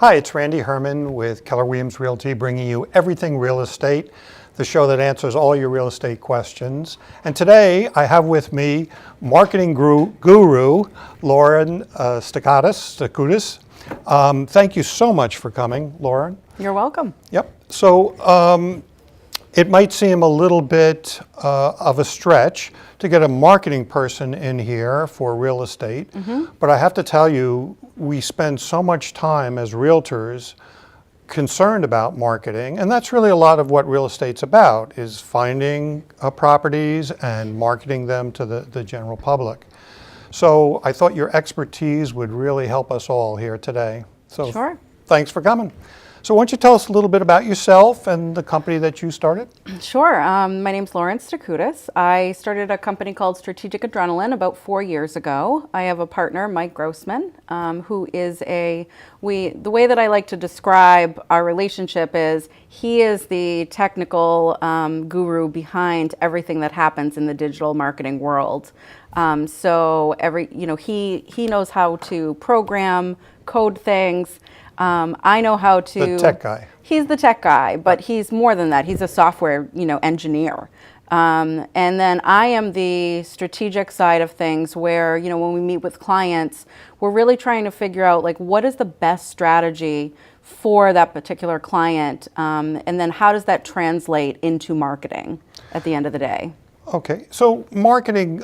Hi, it's Randy Herman with Keller Williams Realty, bringing you Everything Real Estate, the show that answers all your real estate questions. And today I have with me marketing guru Lauren Stakoudas. Thank you so much for coming, Lauren. You're welcome. Yep. So it might seem a little bit of a stretch to get a marketing person in here for real estate, but I have to tell you, we spend so much time as realtors concerned about marketing, and that's really a lot of what real estate's about, is finding properties and marketing them to the general public. So I thought your expertise would really help us all here today. So Sure. Thanks for coming. So why don't you tell us a little bit about yourself and the company that you started? Sure. My name's Lauren Stakoudas. I started a company called Strategic Adrenaline about 4 years ago. I have a partner, Mike Grossman, who is the way that I like to describe our relationship is he is the technical guru behind everything that happens in the digital marketing world. So he knows how to program, code things. I know how to. The tech guy. He's the tech guy, but he's more than that. He's a software, engineer. And then I am the strategic side of things where, when we meet with clients, we're really trying to figure out what is the best strategy for that particular client. And then how does that translate into marketing at the end of the day? Okay, so marketing,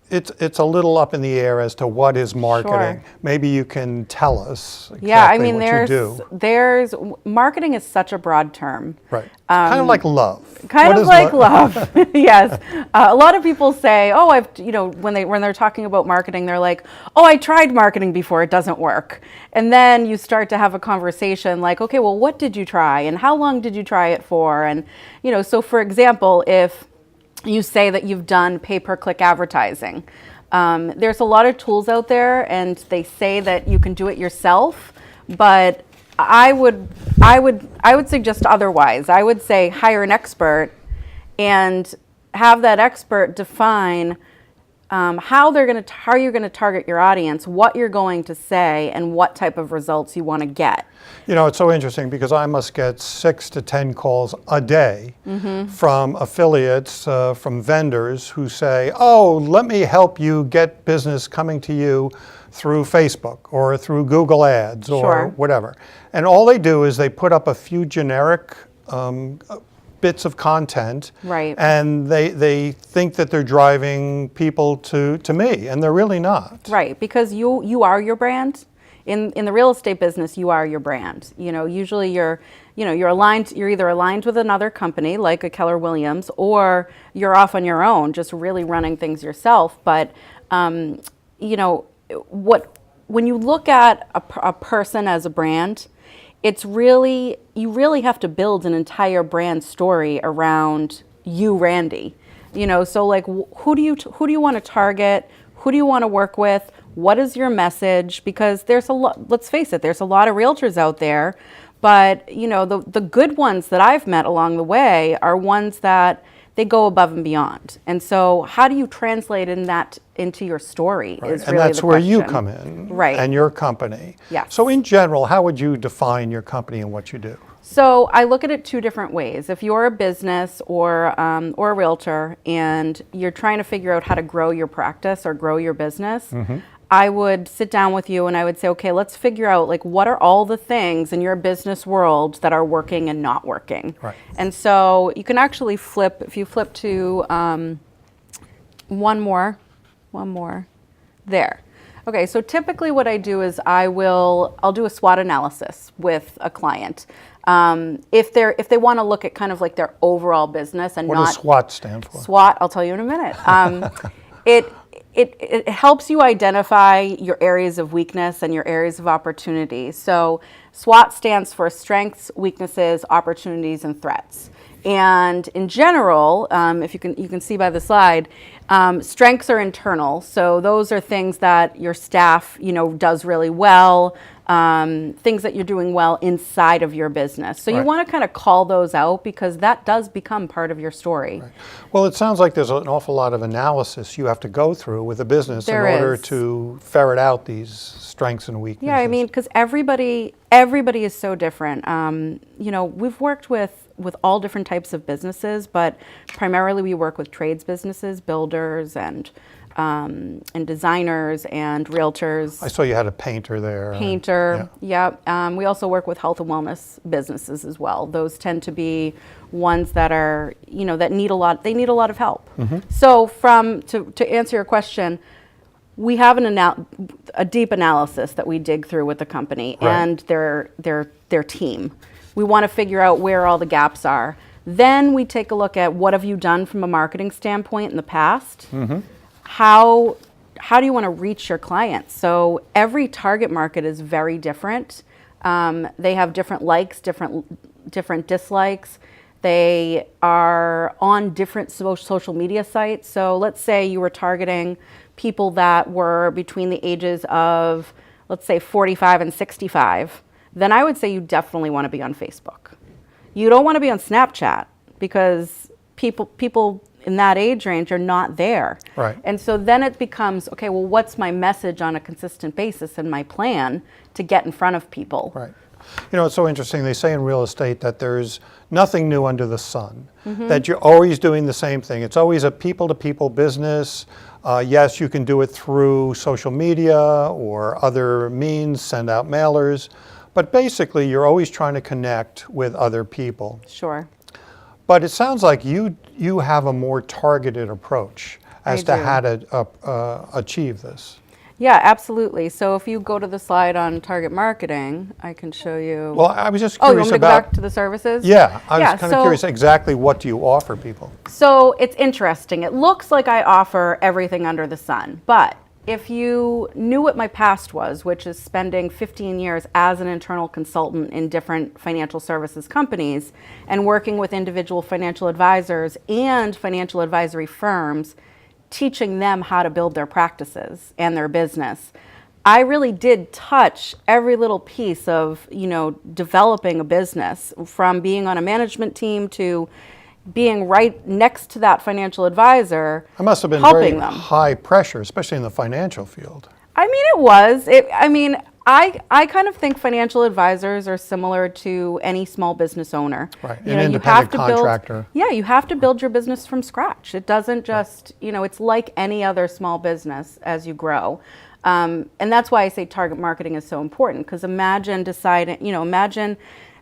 it's a little up in the air as to what is marketing. Sure. Maybe you can tell us exactly what you do. There's marketing is such a broad term. Right. Kind of like love. Kind of like love. Yes. A lot of people say, "Oh, when they're talking about marketing, they're like, "Oh, I tried marketing before, it doesn't work." And then you start to have a conversation like, "Okay, well, what did you try and how long did you try it for?" And so for example, if you say that you've done pay-per-click advertising. There's a lot of tools out there, and they say that you can do it yourself. But I would suggest otherwise. I would say hire an expert and have that expert define how you're going to target your audience, what you're going to say, and what type of results you want to get. It's so interesting because I must get 6 to 10 calls a day from affiliates, from vendors who say, "Oh, let me help you get business coming to you through Facebook or through Google Ads or Sure. whatever." And all they do is they put up a few generic bits of content, Right. and they think that they're driving people to me, and they're really not. Right, because you are your brand. In the real estate business, you are your brand. Usually you're aligned. You're either aligned with another company like a Keller Williams, or you're off on your own, just really running things yourself. But when you look at a person as a brand, you really have to build an entire brand story around you, Randy. So who do you want to target? Who do you want to work with? What is your message? Because there's a lot, let's face it, there's a lot of realtors out there, but the good ones that I've met along the way are ones that they go above and beyond. And so how do you translate into your story Right. is and really that's the where question. you come in, Right. and your company. Yes. So in general, how would you define your company and what you do? So I look at it two different ways. If you're a business or a realtor and you're trying to figure out how to grow your practice or grow your business, I would sit down with you and I would say, okay, let's figure out what are all the things in your business world that are working and not working. Right. And so you can actually if you flip to one more, there. Okay, so typically what I do is I'll do a SWOT analysis with a client. If they want to look at kind of their overall business and What does SWOT stand for? SWOT, I'll tell you in a minute. It helps you identify your areas of weakness and your areas of opportunity. So SWOT stands for strengths, weaknesses, opportunities, and threats. And in general, if you can see by the slide, strengths are internal. So those are things that your staff, does really well, things that you're doing well inside of your business. So you Right. want to kind of call those out because that does become part of your story. Right. Well, it sounds like there's an awful lot of analysis you have to go through with a business There in order is. to ferret out these strengths and weaknesses. Yeah, I mean, because everybody is so different. We've worked with all different types of businesses, but primarily we work with trades businesses, builders, and designers and realtors. I saw you had a painter there. Painter, yeah. We also work with health and wellness businesses as well. Those tend to be ones that are, that need a lot. They need a lot of help. So, to answer your question, we have a deep analysis that we dig through with the company Right. and their team. We want to figure out where all the gaps are. Then we take a look at what have you done from a marketing standpoint in the past. How do you want to reach your clients? So every target market is very different. They have different likes, different dislikes. They are on different social media sites. So let's say you were targeting people that were between the ages of, let's say, 45 and 65. Then I would say you definitely want to be on Facebook. You don't want to be on Snapchat because people in that age range are not there. Right. And so then it becomes, okay, well, what's my message on a consistent basis and my plan to get in front of people? Right. It's so interesting. They say in real estate that there's nothing new under the sun, that you're always doing the same thing. It's always a people-to-people business. Yes, you can do it through social media or other means, send out mailers, but basically you're always trying to connect with other people. Sure. But it sounds like you have a more targeted approach as to do. how to achieve this. Yeah, absolutely. So if you go to the slide on target marketing, I can show you. Well, I was just Oh, you curious want me to go about. back to the services? Yeah, I was kind of so- curious exactly what do you offer people. So it's interesting. It looks like I offer everything under the sun, but if you knew what my past was, which is spending 15 years as an internal consultant in different financial services companies and working with individual financial advisors and financial advisory firms, teaching them how to build their practices and their business, I really did touch every little piece of, developing a business, from being on a management team to being right next to that financial advisor, It must have been helping very them. high pressure, especially in the financial field. I mean, it was. I kind of think financial advisors are similar to any small business owner. Right, You an know, you independent have to contractor. you have to build your business from scratch. It doesn't just, it's like any other small business as you grow. And that's why I say target marketing is so important, because imagine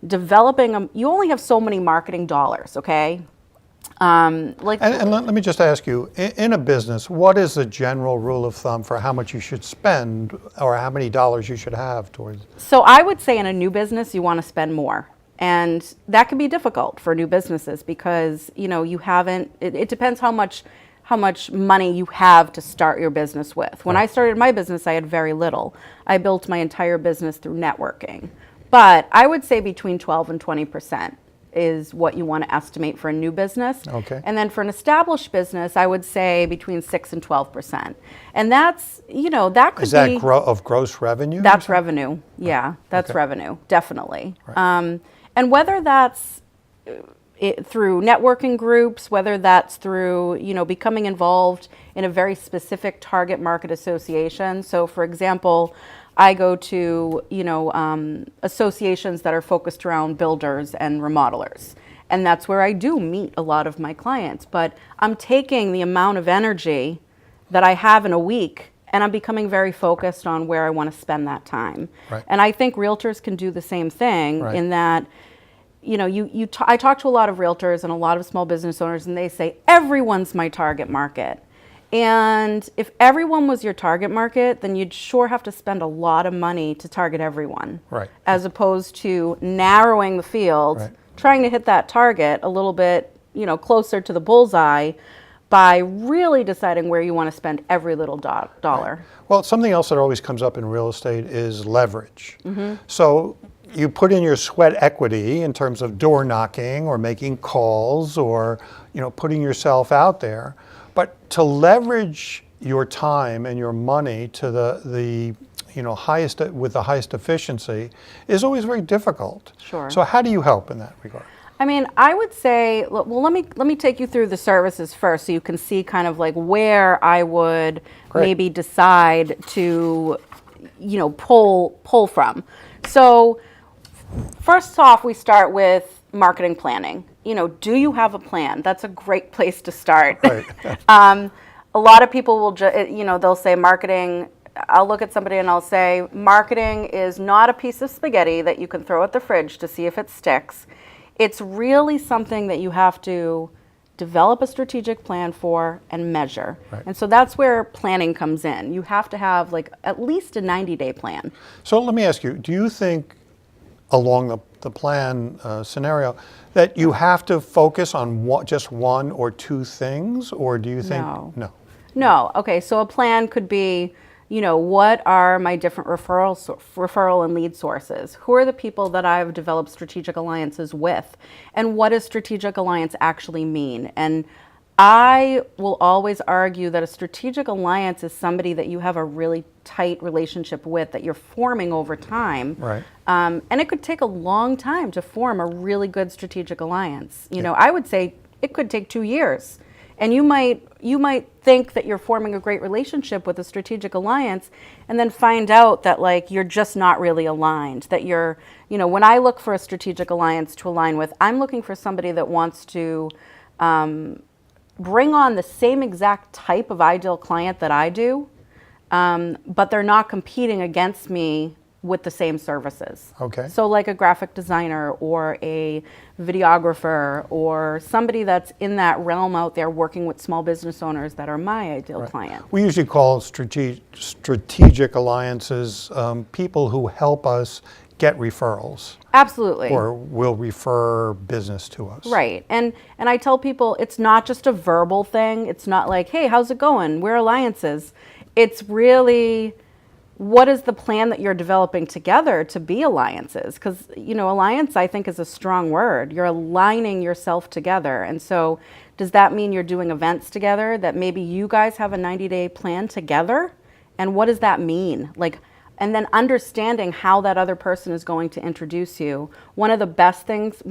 developing, you only have so many marketing dollars, okay? And let me just ask you, in a business, what is the general rule of thumb for how much you should spend or how many dollars you should have towards? So I would say in a new business, you want to spend more. And that can be difficult for new businesses because, you haven't, it depends how much money you have to start your business with. When I started my business, I had very little. I built my entire business through networking. But I would say between 12 and 20% is what you want to estimate for a new business. Okay. And then for an established business, I would say between 6 and 12%. And that's, that could Is that be... of gross revenue? That's revenue. Yeah, that's Okay. revenue, definitely. Right. And whether that's through networking groups, whether that's through, becoming involved in a very specific target market association. So, for example, I go to, associations that are focused around builders and remodelers. And that's where I do meet a lot of my clients. But I'm taking the amount of energy that I have in a week and I'm becoming very focused on where I want to spend that time. Right. And I think realtors can do the same thing Right. in that, I talk to a lot of realtors and a lot of small business owners, and they say, everyone's my target market. And if everyone was your target market, then you'd sure have to spend a lot of money to target everyone. Right. As opposed to narrowing the field, Right. trying to hit that target a little bit, closer to the bullseye by really deciding where you want to spend every little dollar. Well, something else that always comes up in real estate is leverage. Mm-hmm. So you put in your sweat equity in terms of door knocking or making calls or, putting yourself out there. But to leverage your time and your money to the highest with the highest efficiency is always very difficult. Sure. So how do you help in that regard? I mean, I would say, well, let me take you through the services first, so you can see kind of like where I would Great. maybe decide to, pull from. So, first off, we start with marketing planning. Do you have a plan? That's a great place to start. Right. A lot of people will, they'll say marketing. I'll look at somebody and I'll say, marketing is not a piece of spaghetti that you can throw at the fridge to see if it sticks. It's really something that you have to develop a strategic plan for and measure. Right. And so that's where planning comes in. You have to have like at least a 90-day plan. So let me ask you, do you think along the plan scenario that you have to focus on just one or two things, or do you think No. Okay, so a plan could be, what are my different referral and lead sources? Who are the people that I've developed strategic alliances with? And what does strategic alliance actually mean? And I will always argue that a strategic alliance is somebody that you have a really tight relationship with, that you're forming over time. Right. And it could take a long time to form a really good strategic alliance. I would say it could take 2 years. And you might think that you're forming a great relationship with a strategic alliance and then find out that like you're just not really aligned, that you're, when I look for a strategic alliance to align with, I'm looking for somebody that wants to bring on the same exact type of ideal client that I do, but they're not competing against me with the same services. Okay. So like a graphic designer or a videographer or somebody that's in that realm out there working with small business owners that are my ideal client. We usually call strategic alliances people who help us get referrals. Absolutely. Or will refer business to us. Right. And I tell people it's not just a verbal thing. It's not like, hey, how's it going? We're alliances. It's really, what is the plan that you're developing together to be alliances? Because, alliance, I think, is a strong word. You're aligning yourself together. And so does that mean you're doing events together, that maybe you guys have a 90-day plan together? And what does that mean? And then understanding how that other person is going to introduce you. One of the best things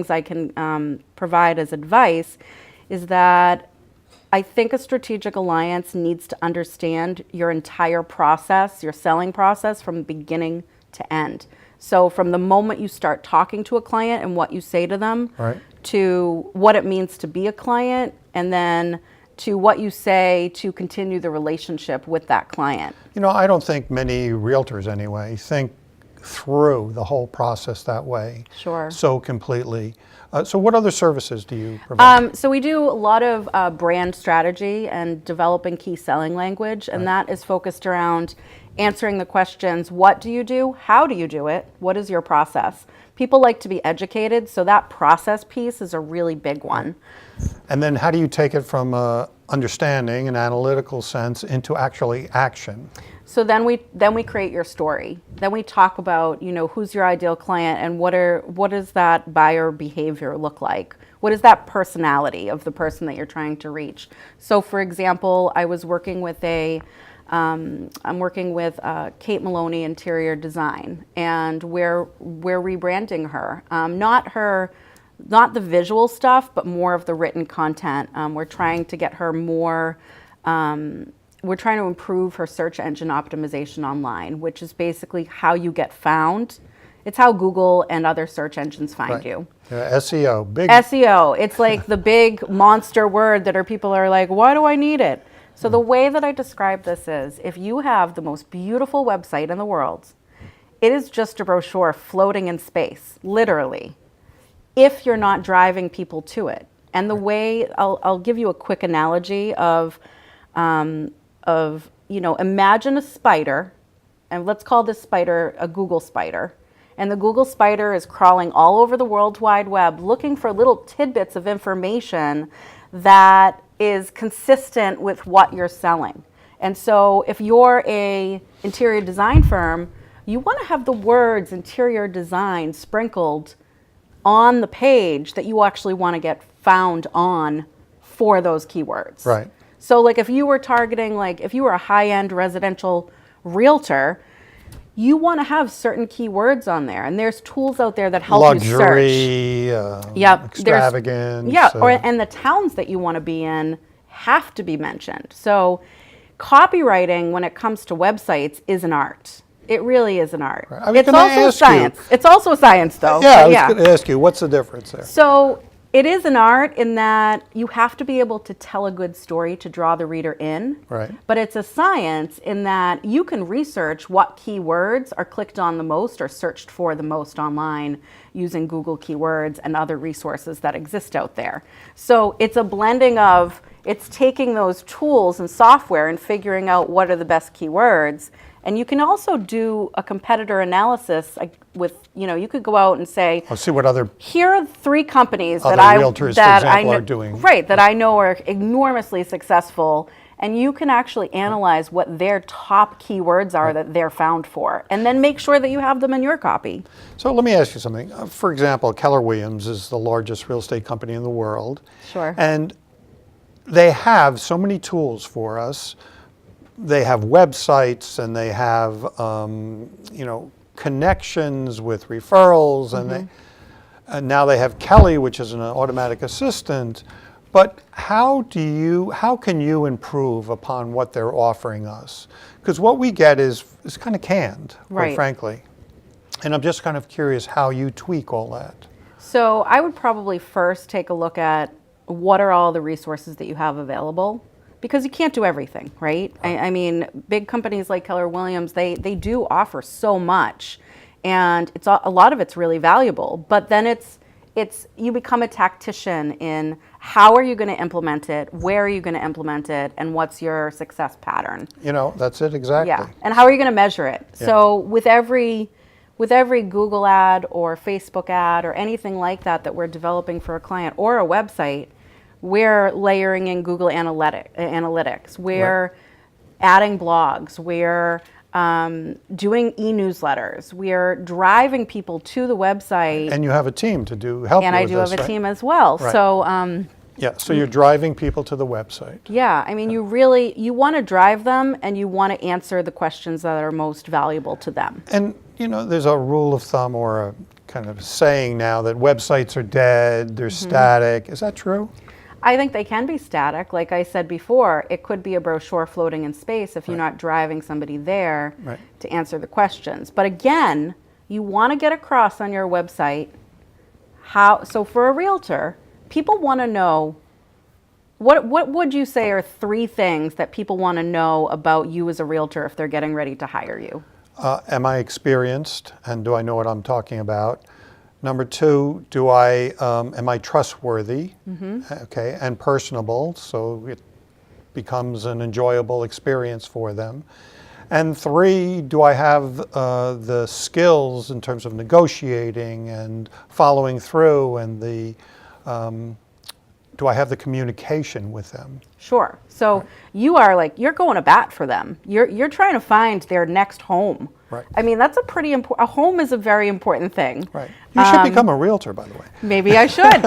I can provide as advice is that I think a strategic alliance needs to understand your entire process, your selling process from beginning to end. So from the moment you start talking to a client and what you say to them, right, to what it means to be a client, and then to what you say to continue the relationship with that client. I don't think many realtors anyway think through the whole process that way. Sure. So completely. So what other services do you provide? So we do a lot of brand strategy and developing key selling language, and that is focused around answering the questions, what do you do? How do you do it? What is your process? People like to be educated, so that process piece is a really big one. And then how do you take it from understanding, an analytical sense, into actually action? So then we create your story. Then we talk about, who's your ideal client and what does that buyer behavior look like? What is that personality of the person that you're trying to reach? So for example, I was working with I'm working with Kate Maloney Interior Design, and we're rebranding her. Not the visual stuff, but more of the written content. We're trying to get her more. We're trying to improve her search engine optimization online, which is basically how you get found. It's how Google and other search engines find you. SEO, big SEO. It's like the big monster word that people are like, why do I need it? So the way that I describe this is, if you have the most beautiful website in the world, it is just a brochure floating in space, literally, if you're not driving people to it. And the way, I'll give you a quick analogy of imagine a spider, and let's call this spider a Google spider. And the Google spider is crawling all over the World Wide Web looking for little tidbits of information that is consistent with what you're selling. And so if you're a interior design firm, you want to have the words interior design sprinkled on the page that you actually want to get found on for those keywords. Right. So like if you were targeting, like if you were a high-end residential realtor, you want to have certain keywords on there, and there's tools out there that help you search. Luxury, Yep. extravagance. And the towns that you want to be in have to be mentioned. So copywriting, when it comes to websites, is an art. It really is an art. I mean, It's can I also ask you- science. It's also science, though. Yeah, I but was going to ask you, what's the difference there? So it is an art in that you have to be able to tell a good story to draw the reader in. Right. But it's a science in that you can research what keywords are clicked on the most or searched for the most online using Google keywords and other resources that exist out there. So it's a blending of, it's taking those tools and software and figuring out what are the best keywords. And you can also do a competitor analysis with, you could go out and say, I'll see what other here are 3 companies Other that I realtors, for that I example, know, are doing. right, that I know are enormously successful, and you can actually analyze what their top keywords are that they're found for, and then make sure that you have them in your copy. So let me ask you something. For example, Keller Williams is the largest real estate company in the world. Sure. And they have so many tools for us. They have websites, and they have, connections with referrals, and now they have Kelly, which is an automatic assistant. But how can you improve upon what they're offering us? Because what we get is kind of canned, quite Right. frankly. And I'm just kind of curious how you tweak all that. So I would probably first take a look at what are all the resources that you have available, because you can't do everything, right? I mean, big companies like Keller Williams, they do offer so much, and a lot of it's really valuable. But then it's you become a tactician in how are you going to implement it, where are you going to implement it, and what's your success pattern? That's it exactly. Yeah, and how are you going to measure it? So with every Google ad or Facebook ad or anything like that we're developing for a client or a website, we're layering in Google Analytics. We're adding blogs. We're doing e-newsletters. We're driving people to the website. And you have a team to help you And I with do this, have a right? team as well. Right. So So you're driving people to the website. yeah, I mean, you want to drive them, and you want to answer the questions that are most valuable to them. And, there's a rule of thumb or a kind of saying now that websites are dead, they're static. Is that true? I think they can be static. Like I said before, it could be a brochure floating in space if you're not driving somebody there to answer the questions. But again, you want to get across on your website so for a realtor, people want to know, what would you say are 3 things that people want to know about you as a realtor if they're getting ready to hire you? Am I experienced, and do I know what I'm talking about? Number 2, am I trustworthy? Okay, and personable, so it becomes an enjoyable experience for them. And 3, do I have the skills in terms of negotiating and following through, and do I have the communication with them? Sure. So you're going to bat for them. You're trying to find their next home. Right. I mean, that's a home is a very important thing. Right. You should become a realtor, by the way. Maybe I should.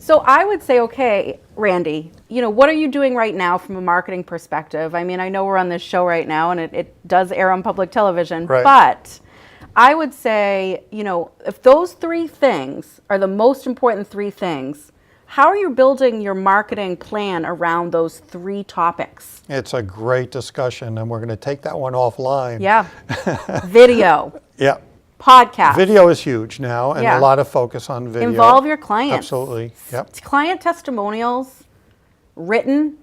So I would say, okay, Randy, what are you doing right now from a marketing perspective? I mean, I know we're on this show right now, and it does air on public television, Right. but I would say, if those 3 things are the most important 3 things, how are you building your marketing plan around those 3 topics? It's a great discussion, and we're going to take that one offline. Yeah. Video, Yeah. podcast. Video is huge now, and Yeah. a lot of focus on video. Involve your clients. Absolutely. Yep. Client testimonials written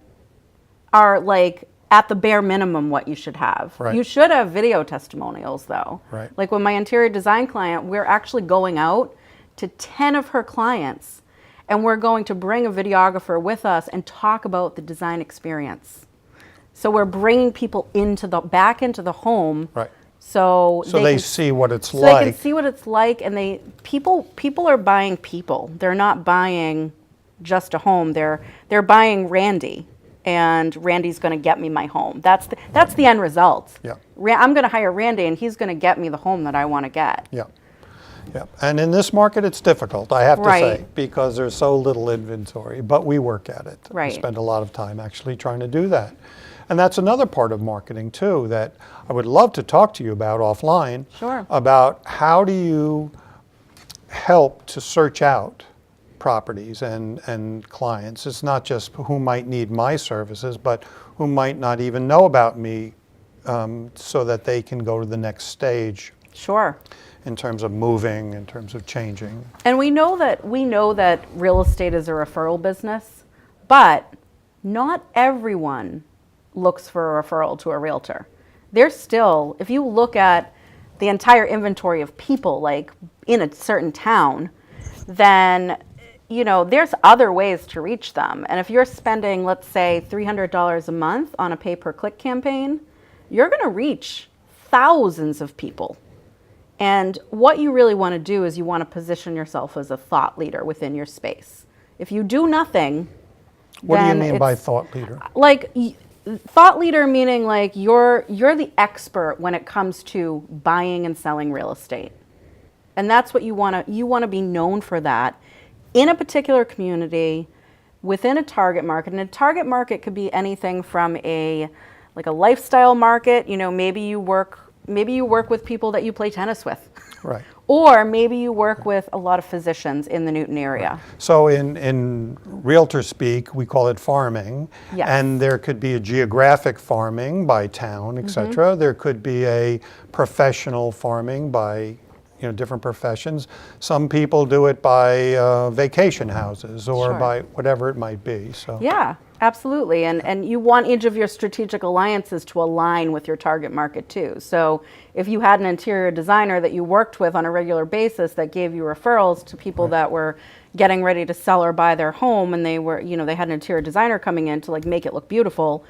are like at the bare minimum what you should have. Right. You should have video testimonials though. Right. Like with my interior design client, we're actually going out to 10 of her clients, and we're going to bring a videographer with us and talk about the design experience. So we're bringing people back into the home. Right. So they can see what it's so like. they can see what it's like, and people are buying people. They're not buying just a home. They're buying Randy. and Randy's going to get me my home. That's the end result. Yeah. I'm going to hire Randy, and he's going to get me the home that I want to get. Yeah. Yeah. And in this market, it's difficult, I have to Right. say, because there's so little inventory, but we work at it. Right. We spend a lot of time actually trying to do that. And that's another part of marketing too that I would love to talk to you about offline. Sure. About how do you help to search out properties and clients. It's not just who might need my services, but who might not even know about me, so that they can go to the next stage Sure. in terms of moving, in terms of changing. And we know that real estate is a referral business, but not everyone looks for a referral to a realtor. There's still, if you look at the entire inventory of people like in a certain town, then there's other ways to reach them. And if you're spending, let's say, $300 a month on a pay-per-click campaign, you're going to reach thousands of people. And what you really want to do is you want to position yourself as a thought leader within your space. If you do nothing, What do you then mean by it's- thought leader? like thought leader meaning like you're the expert when it comes to buying and selling real estate. And that's what you want to be known for, that in a particular community within a target market. And a target market could be anything from a lifestyle market. Maybe you work with people that you play tennis with. Right. Or maybe you work with a lot of physicians in the Newton area. So in realtor speak, we call it farming. Yes. And there could be a geographic farming by town, et cetera. There could be a professional farming by different professions. Some people do it by vacation houses or Sure. by whatever it might be. So Yeah, absolutely. And you want each of your strategic alliances to align with your target market too. So if you had an interior designer that you worked with on a regular basis that gave you referrals to people that were getting ready to sell or buy their home, and they were, they had an interior designer coming in to make it look beautiful,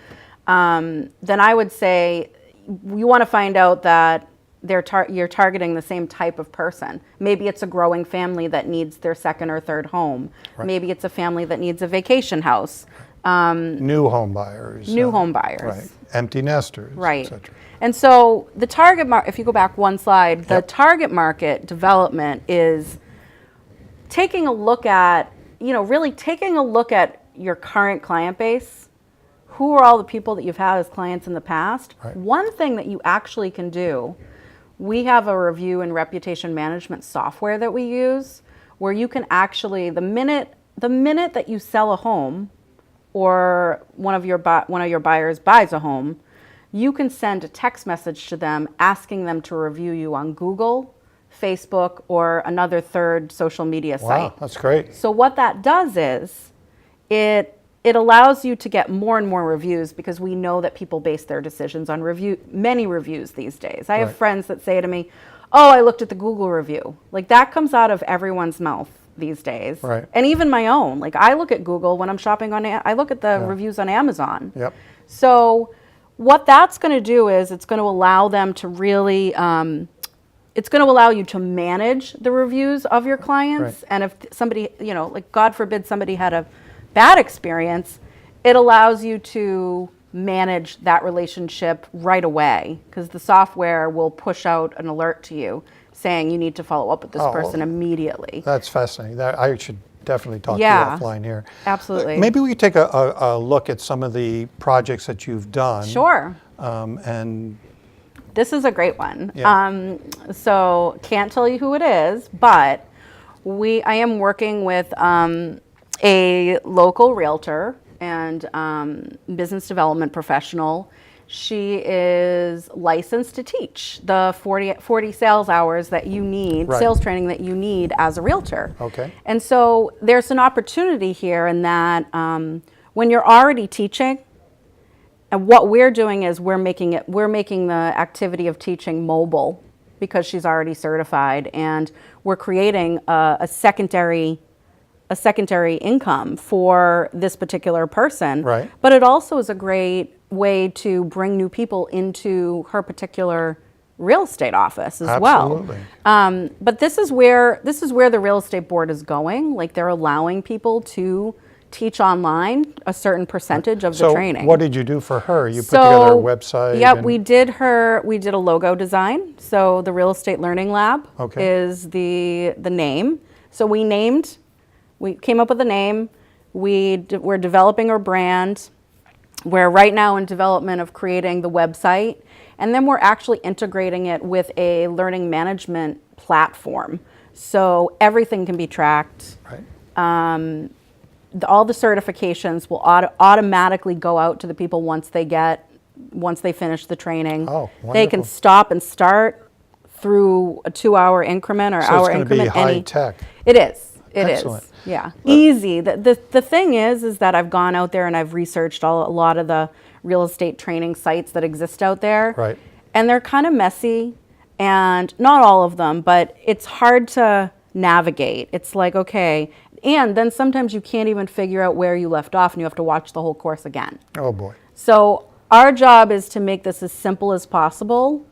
then I would say you want to find out that you're targeting the same type of person. Maybe it's a growing family that needs their second or third home. Right. Maybe it's a family that needs a vacation house. new home buyers. New home buyers. Right. Empty nesters, Right. et cetera. And so the target market, if you go back one slide, the Yep. target market development is taking a look at, really taking a look at your current client base. Who are all the people that you've had as clients in the past? Right. One thing that you actually can do, we have a review and reputation management software that we use where you can actually, the minute that you sell a home or one of your buyers buys a home, you can send a text message to them asking them to review you on Google, Facebook, or another third social media Wow, site. that's great. So what that does is it allows you to get more and more reviews, because we know that people base their decisions on many reviews these days. I have Right. friends that say to me, "Oh, I looked at the Google review." That comes out of everyone's mouth these days. Right. And even my own. I look at Google when I'm shopping I look at the reviews on Amazon. Yep. So what that's going to do is it's going to allow them to really it's going to allow you to manage the reviews of your clients. Right. And if somebody, God forbid somebody had a bad experience, it allows you to manage that relationship right away, because the software will push out an alert to you saying you need to follow up with this Oh, person immediately. That's fascinating. I should definitely talk Yeah. to you offline here. Absolutely. Maybe we could take a look at some of the projects that you've done. Sure. And This is a great one. Yeah. So can't tell you who it is, but I am working with a local realtor and business development professional. She is licensed to teach the 40 sales hours that you need, Right. sales training that you need as a realtor. Okay. And so there's an opportunity here in that when you're already teaching, and what we're doing is we're making the activity of teaching mobile, because she's already certified, and we're creating a secondary income for this particular person. Right. But it also is a great way to bring new people into her particular real estate office as Absolutely. well. But this is where the real estate board is going. They're allowing people to teach online a certain percentage of the So training. what did you do for her? You put together a website? Yep, and- we did a logo design. So the Real Estate Learning Lab Okay. is the name. So we came up with a name. We're developing our brand. We're right now in development of creating the website. And then we're actually integrating it with a learning management platform. So everything can be tracked. Right. All the certifications will automatically go out to the people once they finish the training. Oh, they can wonderful. stop and start through a 2-hour increment or So hour it's going to be increment. high tech. It is. It is. Excellent. Yeah. Easy. The thing is that I've gone out there and I've researched a lot of the real estate training sites that exist out there. Right. And they're kind of messy, and not all of them, but it's hard to navigate. It's like, okay. And then sometimes you can't even figure out where you left off and you have to watch the whole course again. Oh, boy. So our job is to make this as simple as possible.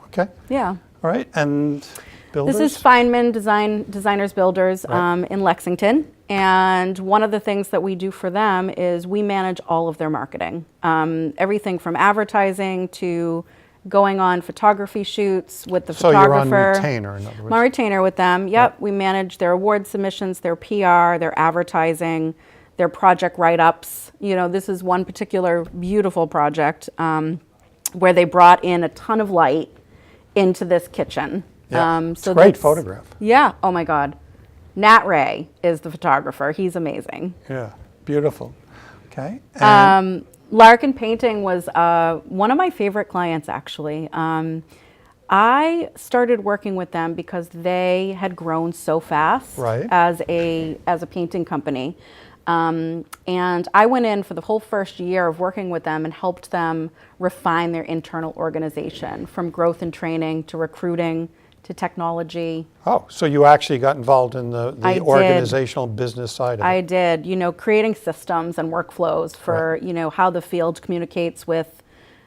Okay. Yeah. All right. And builders? This is Feynman Designers Builders Right. in Lexington. And one of the things that we do for them is we manage all of their marketing. Everything from advertising to going on photography shoots with the So you're on photographer. retainer, in other words. I'm on retainer with them. Yep. We manage their award submissions, their PR, their advertising, their project write-ups. This is one particular beautiful project where they brought in a ton of light into this kitchen. Yeah. It's a great that's- photograph. Yeah. Oh my God. Nat Ray is the photographer. He's amazing. Yeah. Beautiful. Okay. And Larkin Painting was one of my favorite clients, actually. I started working with them because they had grown so fast Right. as a painting company. And I went in for the whole first year of working with them and helped them refine their internal organization, from growth and training to recruiting to technology. oh, so you actually got involved in I the did. organizational business side of I it. did, creating systems and workflows for, how the field communicates with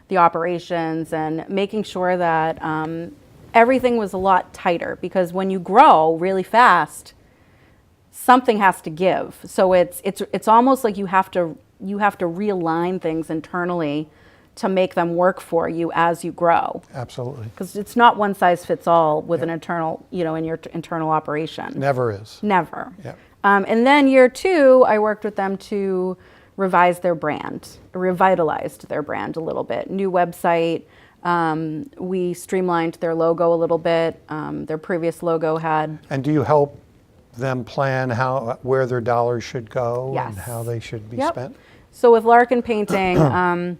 the operations and making sure that everything was a lot tighter, because when you grow really fast, something has to give. So it's almost like you have to realign things internally to make them work for you as you grow. Absolutely. Because it's not one size fits all with an internal, in your internal operation. Never is. Never. Yeah. And then year 2, I worked with them to revitalized their brand a little bit. New website. We streamlined their logo a little bit. Their previous logo had. And do you help them plan where their dollars should go Yes. and how they should be Yep. spent? So with Larkin Painting,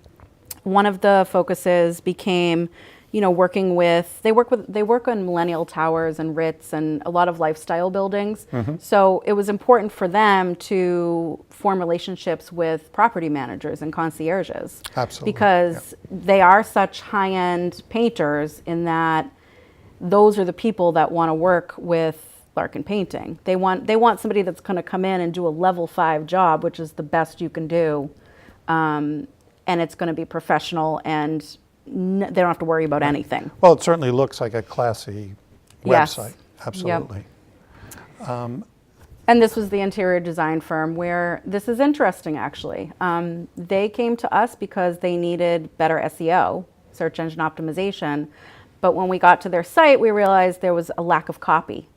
one of the focuses became, working with they work on Millennial Towers and Ritz and a lot of lifestyle buildings. So it was important for them to form relationships with property managers and concierges. Absolutely, Because they are such high-end painters in that those are the people that want to work with Larkin Painting. They want somebody that's going to come in and do a level 5 job, which is the best you can do. And it's going to be professional, and they don't have to worry about anything. Well, it certainly looks like a classy Yes. website. Yep. Absolutely. And this was the interior design firm where this is interesting, actually. They came to us because they needed better SEO, search engine optimization. But when we got to their site, we realized there was a lack of copy.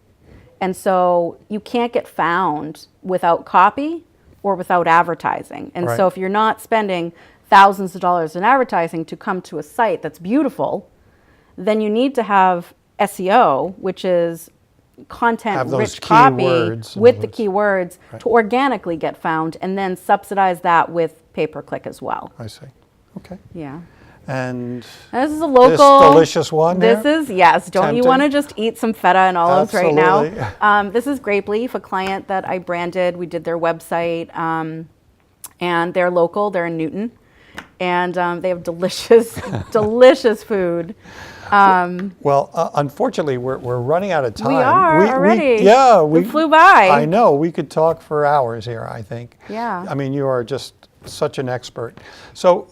And so you can't get found without copy or without advertising. And so Right. if you're not spending thousands of dollars in advertising to come to a site that's beautiful, then you need to have SEO, which is Have those content-rich copy keywords, in with other the words. keywords to organically get found, and then subsidize that with pay-per-click as well. I see. Okay. Yeah. And This is a local. delicious one This here? is, yes. Don't you Tempting. want to just eat some feta and olives right now? Absolutely. This is Grape Leaf, a client that I branded. We did their website, and they're local. They're in Newton, and they have delicious, delicious food. well, unfortunately, we're running out of time. We are already. Yeah, It flew by. I know. We could talk for hours here, I think. Yeah. I mean, you are just such an expert. So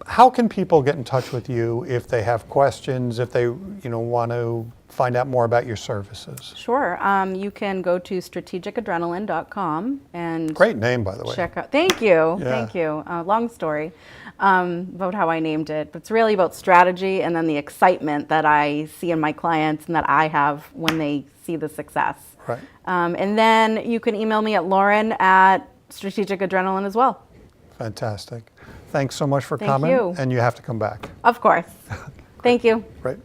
how can people get in touch with you if they have questions, if they want to find out more about your services? Sure. You can go to strategicadrenaline.com and Great name, by the way. check out. Thank you. Yeah. Thank you. Long story about how I named it. But it's really about strategy and then the excitement that I see in my clients and that I have when they see the success. Right. And then you can email me at Lauren@strategicadrenaline as well. Fantastic. Thanks so much for Thank coming. you. And you have to come back. Of course. Thank you. Right.